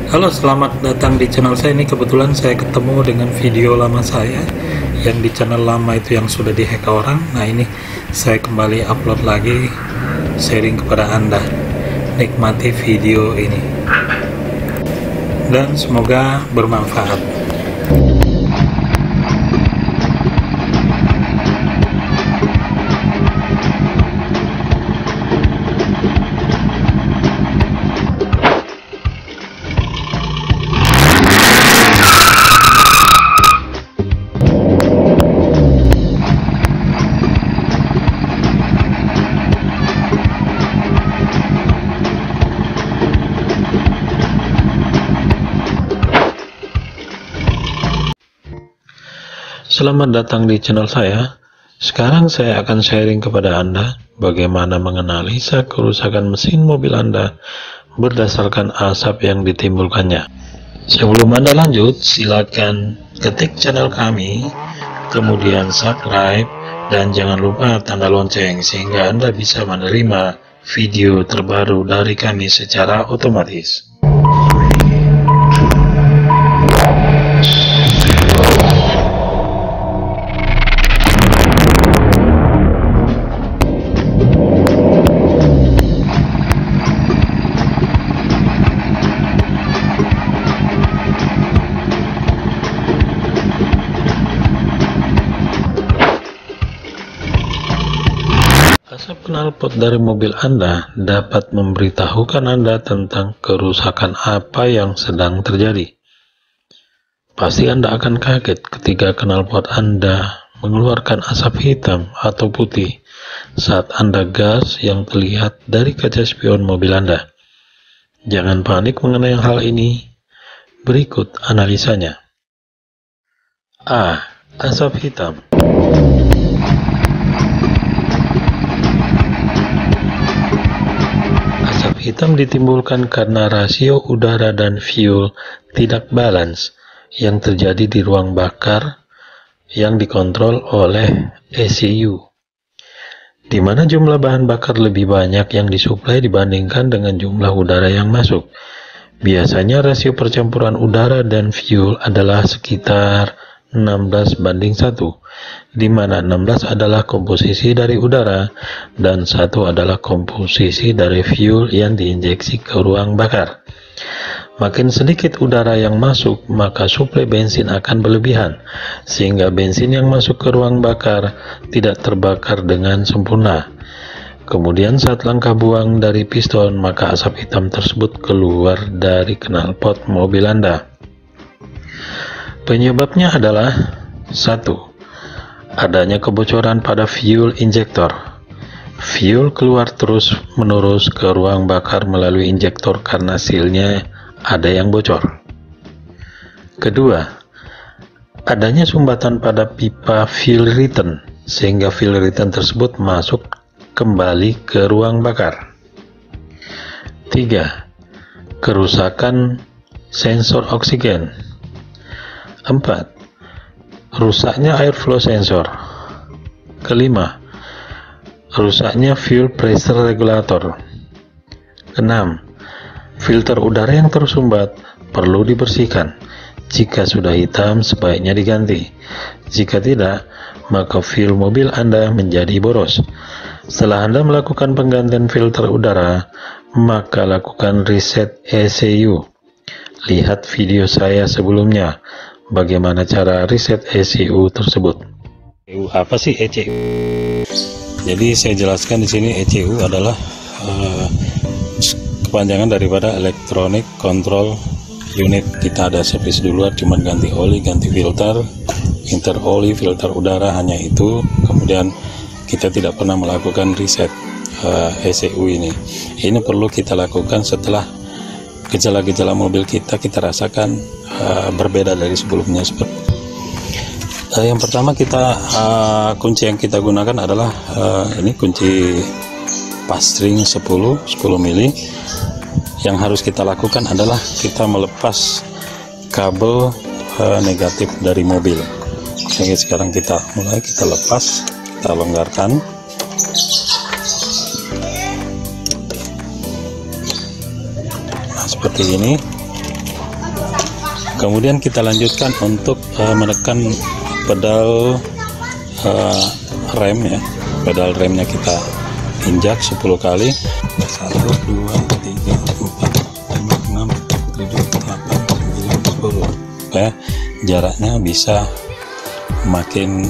Halo, selamat datang di channel saya. Ini kebetulan saya ketemu dengan video lama saya yang di channel lama itu yang sudah dihack orang. Nah, ini saya kembali upload lagi, sharing kepada Anda. Nikmati video ini dan semoga bermanfaat. Selamat datang di channel saya. Sekarang saya akan sharing kepada Anda bagaimana menganalisa kerusakan mesin mobil Anda berdasarkan asap yang ditimbulkannya. Sebelum Anda lanjut, silakan ketik channel kami, kemudian subscribe, dan jangan lupa tanda lonceng sehingga Anda bisa menerima video terbaru dari kami secara otomatis. Asap knalpot dari mobil Anda dapat memberitahukan Anda tentang kerusakan apa yang sedang terjadi. Pasti Anda akan kaget ketika knalpot Anda mengeluarkan asap hitam atau putih saat Anda gas yang terlihat dari kaca spion mobil Anda. Jangan panik mengenai hal ini. Berikut analisanya. A. Asap hitam. Hitam ditimbulkan karena rasio udara dan fuel tidak balance yang terjadi di ruang bakar yang dikontrol oleh ECU, di mana jumlah bahan bakar lebih banyak yang disuplai dibandingkan dengan jumlah udara yang masuk. Biasanya rasio percampuran udara dan fuel adalah sekitar 16:1, di mana 16 adalah komposisi dari udara dan 1 adalah komposisi dari fuel yang diinjeksi ke ruang bakar. Makin sedikit udara yang masuk, maka suplai bensin akan berlebihan, sehingga bensin yang masuk ke ruang bakar tidak terbakar dengan sempurna. Kemudian saat langkah buang dari piston, maka asap hitam tersebut keluar dari knalpot mobil Anda. Penyebabnya adalah 1. Adanya kebocoran pada fuel injektor. Fuel keluar terus-menerus ke ruang bakar melalui injektor karena sealnya ada yang bocor. Kedua, adanya sumbatan pada pipa fuel return sehingga fuel return tersebut masuk kembali ke ruang bakar. 3. Kerusakan sensor oksigen. 4. Rusaknya airflow sensor. Kelima, rusaknya fuel pressure regulator. 6. Filter udara yang tersumbat perlu dibersihkan. Jika sudah hitam, sebaiknya diganti. Jika tidak, maka fuel mobil Anda menjadi boros. Setelah Anda melakukan penggantian filter udara, maka lakukan reset ECU. Lihat video saya sebelumnya bagaimana cara reset ECU tersebut. Apa sih ECU? Jadi saya jelaskan di sini ECU adalah kepanjangan daripada Electronic Control Unit. Kita ada servis dulu, cuma ganti oli, ganti filter, filter oli, filter udara, hanya itu. Kemudian kita tidak pernah melakukan reset ECU ini. Ini perlu kita lakukan setelah gejala-gejala mobil kita rasakan berbeda dari sebelumnya. Yang pertama kunci yang kita gunakan adalah ini kunci passtring 10 mili. Yang harus kita lakukan adalah kita melepas kabel negatif dari mobil. Oke, sekarang kita lepas, kita longgarkan. Nah, seperti ini. Kemudian kita lanjutkan untuk menekan pedal rem ya. Pedal remnya kita injak 10 kali. 1, 2, 3, 4, 5, 6, 7, 8, 9, 10. Supaya jaraknya bisa makin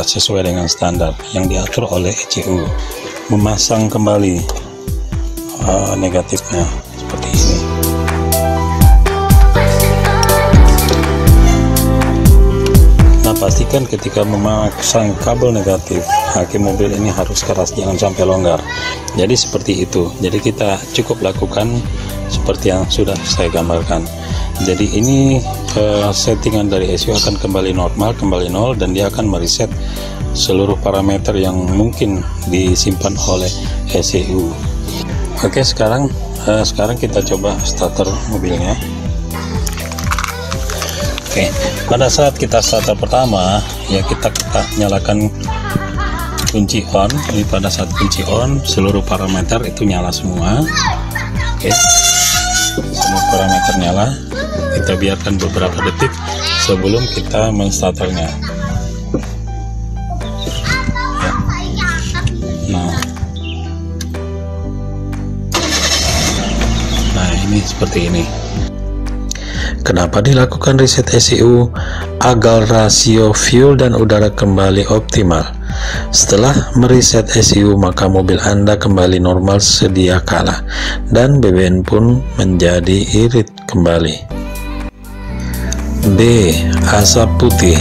sesuai dengan standar yang diatur oleh ECU. Memasang kembali negatifnya seperti ini. Pastikan ketika memasang kabel negatif, aki mobil ini harus keras, jangan sampai longgar. Jadi seperti itu. Jadi kita cukup lakukan seperti yang sudah saya gambarkan. Jadi ini settingan dari ECU akan kembali normal, kembali nol, dan dia akan mereset seluruh parameter yang mungkin disimpan oleh ECU. Oke, sekarang kita coba starter mobilnya. Oke, pada saat kita starter pertama ya, kita nyalakan kunci on. Ini pada saat kunci on, seluruh parameter itu nyala semua. Oke, semua parameter nyala. Kita biarkan beberapa detik sebelum kita menstarternya ya. Nah ini seperti ini. Kenapa dilakukan reset ECU? Agar rasio fuel dan udara kembali optimal. Setelah mereset ECU, maka mobil Anda kembali normal sedia kala, dan BBM pun menjadi irit kembali. B. Asap putih.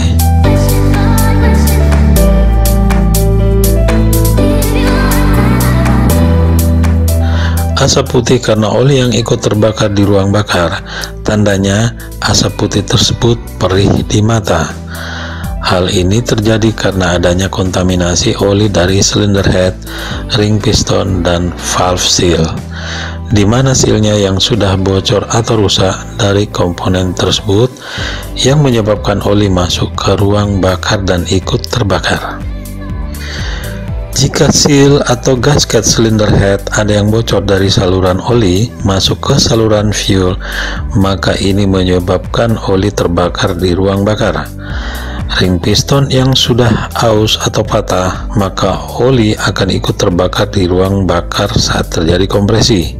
Asap putih karena oli yang ikut terbakar di ruang bakar. Tandanya asap putih tersebut perih di mata. Hal ini terjadi karena adanya kontaminasi oli dari silinder head, ring piston, dan valve seal, di mana sealnya yang sudah bocor atau rusak dari komponen tersebut yang menyebabkan oli masuk ke ruang bakar dan ikut terbakar. Jika seal atau gasket silinder head ada yang bocor dari saluran oli masuk ke saluran fuel, maka ini menyebabkan oli terbakar di ruang bakar. Ring piston yang sudah aus atau patah, maka oli akan ikut terbakar di ruang bakar saat terjadi kompresi.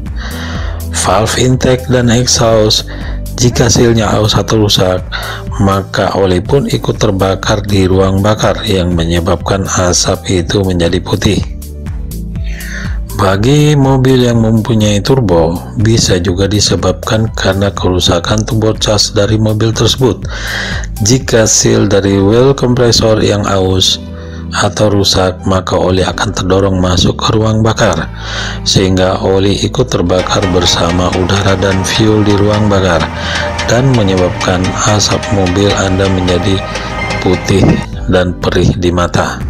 Valve intake dan exhaust, jika sealnya aus atau rusak, maka oli pun ikut terbakar di ruang bakar yang menyebabkan asap itu menjadi putih. Bagi mobil yang mempunyai turbo, bisa juga disebabkan karena kerusakan turbocharge dari mobil tersebut. Jika seal dari well kompresor yang aus atau rusak, maka oli akan terdorong masuk ke ruang bakar, sehingga oli ikut terbakar bersama udara dan fuel di ruang bakar, dan menyebabkan asap mobil Anda menjadi putih dan perih di mata.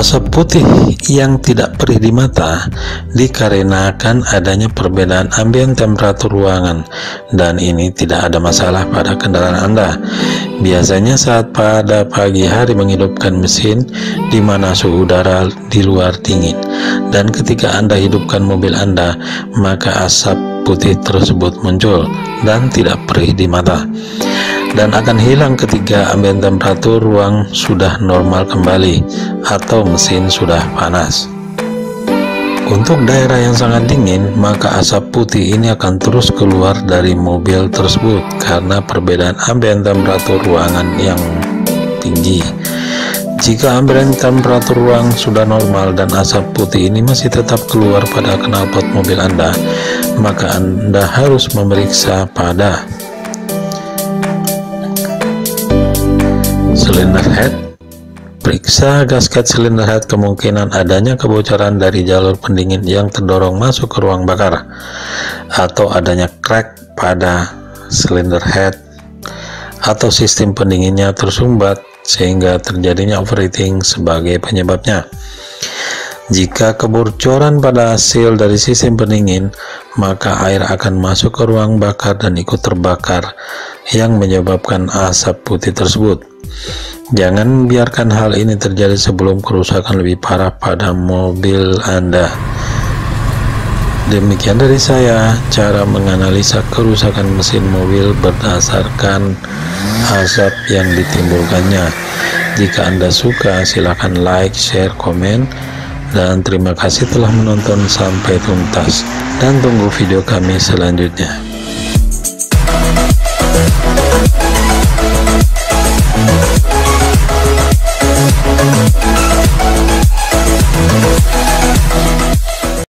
Asap putih yang tidak perih di mata dikarenakan adanya perbedaan ambien temperatur ruangan, dan ini tidak ada masalah pada kendaraan Anda. Biasanya saat pada pagi hari menghidupkan mesin di mana suhu udara di luar dingin, dan ketika Anda hidupkan mobil Anda, maka asap putih tersebut muncul dan tidak perih di mata, dan akan hilang ketika ambien temperatur ruang sudah normal kembali atau mesin sudah panas. Untuk daerah yang sangat dingin, maka asap putih ini akan terus keluar dari mobil tersebut karena perbedaan ambien temperatur ruangan yang tinggi. Jika ambien temperatur ruang sudah normal dan asap putih ini masih tetap keluar pada knalpot mobil Anda, maka Anda harus memeriksa pada silinder head. Periksa gasket silinder head, kemungkinan adanya kebocoran dari jalur pendingin yang terdorong masuk ke ruang bakar, atau adanya crack pada silinder head, atau sistem pendinginnya tersumbat sehingga terjadinya overheating sebagai penyebabnya. Jika kebocoran pada seal dari sistem pendingin, maka air akan masuk ke ruang bakar dan ikut terbakar yang menyebabkan asap putih tersebut. Jangan biarkan hal ini terjadi sebelum kerusakan lebih parah pada mobil Anda. Demikian dari saya, cara menganalisa kerusakan mesin mobil berdasarkan asap yang ditimbulkannya. Jika Anda suka, silahkan like, share, komen, dan terima kasih telah menonton sampai tuntas. Dan tunggu video kami selanjutnya.